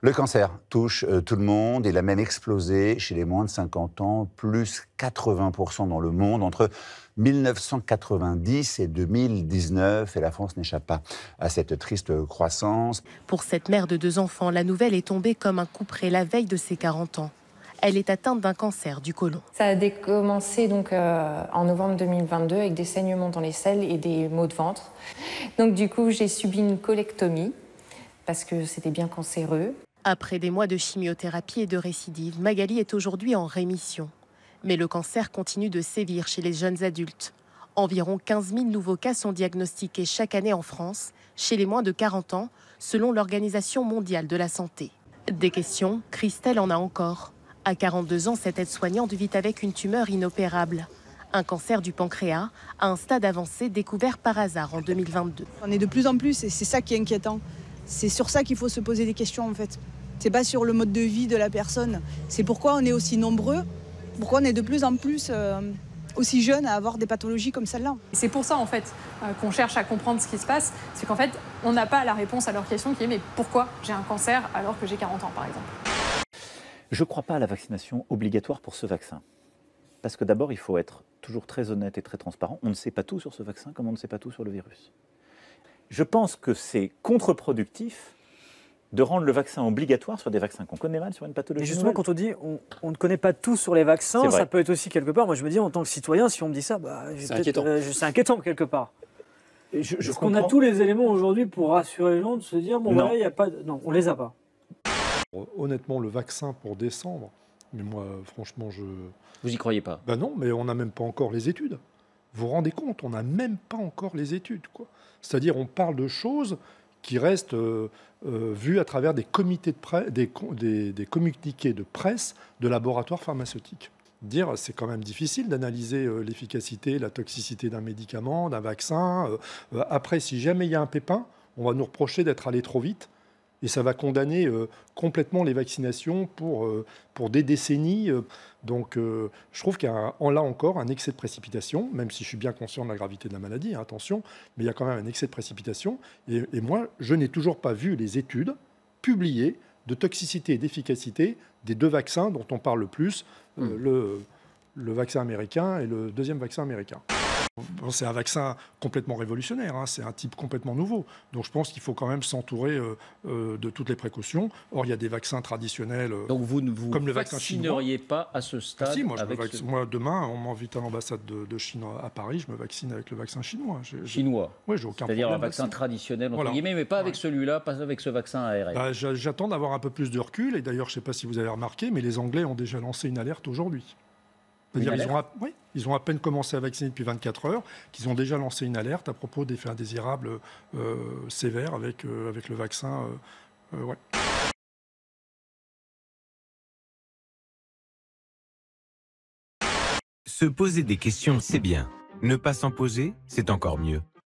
Le cancer touche tout le monde. Il a même explosé chez les moins de 50 ans, plus 80% dans le monde entre 1990 et 2019. Et la France n'échappe pas à cette triste croissance. Pour cette mère de 2 enfants, la nouvelle est tombée comme un coup près la veille de ses 40 ans. Elle est atteinte d'un cancer du côlon. Ça a décommencé donc en novembre 2022 avec des saignements dans les selles et des maux de ventre. Donc du coup, j'ai subi une colectomie parce que c'était bien cancéreux. Après des mois de chimiothérapie et de récidive, Magali est aujourd'hui en rémission. Mais le cancer continue de sévir chez les jeunes adultes. Environ 15 000 nouveaux cas sont diagnostiqués chaque année en France, chez les moins de 40 ans, selon l'Organisation mondiale de la santé. Des questions, Christelle en a encore. À 42 ans, cette aide-soignante vit avec une tumeur inopérable. Un cancer du pancréas à un stade avancé découvert par hasard en 2022. On est de plus en plus et c'est ça qui est inquiétant. C'est sur ça qu'il faut se poser des questions en fait. C'est pas sur le mode de vie de la personne. C'est pourquoi on est aussi nombreux, pourquoi on est de plus en plus aussi jeunes à avoir des pathologies comme celle-là. C'est pour ça en fait qu'on cherche à comprendre ce qui se passe. C'est qu'en fait, on n'a pas la réponse à leur question qui est mais pourquoi j'ai un cancer alors que j'ai 40 ans par exemple. Je ne crois pas à la vaccination obligatoire pour ce vaccin. Parce que d'abord, il faut être toujours très honnête et très transparent. On ne sait pas tout sur ce vaccin comme on ne sait pas tout sur le virus. Je pense que c'est contre-productif de rendre le vaccin obligatoire sur des vaccins qu'on connaît mal, sur une pathologie. Mais justement, nouvelle. quand on dit on ne connaît pas tout sur les vaccins, ça peut être aussi quelque part, moi je me dis en tant que citoyen, si on me dit ça, c'est inquiétant. C'est inquiétant quelque part. Est-ce qu'on a tous les éléments aujourd'hui pour rassurer les gens, de se dire, bon voilà, il n'y a pas... Non, on les a pas. Honnêtement, le vaccin pour décembre, mais moi, franchement, Vous y croyez pas? Ben non, mais on n'a même pas encore les études. Vous vous rendez compte, on n'a même pas encore les études, quoi. C'est-à-dire, on parle de choses qui restent vues à travers des comités des communiqués de presse de laboratoires pharmaceutiques. C'est quand même difficile d'analyser l'efficacité, la toxicité d'un médicament, d'un vaccin. Après, si jamais il y a un pépin, on va nous reprocher d'être allé trop vite. Et ça va condamner complètement les vaccinations pour des décennies. Donc je trouve qu'il y a là encore un excès de précipitation, même si je suis bien conscient de la gravité de la maladie, hein, attention, mais il y a quand même un excès de précipitation. Et moi, je n'ai toujours pas vu les études publiées de toxicité et d'efficacité des 2 vaccins dont on parle le plus, le vaccin américain et le deuxième vaccin américain. Bon, c'est un vaccin complètement révolutionnaire, hein, c'est un type complètement nouveau. Donc je pense qu'il faut quand même s'entourer de toutes les précautions. Or, il y a des vaccins traditionnels, Donc vous ne vous comme le vaccin chinois. vaccineriez pas à ce stade? Si, moi, demain, on m'invite à l'ambassade de Chine à Paris, je me vaccine avec le vaccin chinois. Chinois? Oui, j'ai aucun C'est-à-dire problème. un vaccin traditionnel, entre guillemets, mais pas avec celui-là, pas avec ce vaccin ARN. Bah, j'attends d'avoir un peu plus de recul. Et d'ailleurs, je ne sais pas si vous avez remarqué, mais les Anglais ont déjà lancé une alerte aujourd'hui. C'est-à-dire ils ont à peine commencé à vacciner depuis 24 heures, qu'ils ont déjà lancé une alerte à propos d'effets indésirables sévères avec le vaccin. Se poser des questions, c'est bien. Ne pas s'en poser, c'est encore mieux.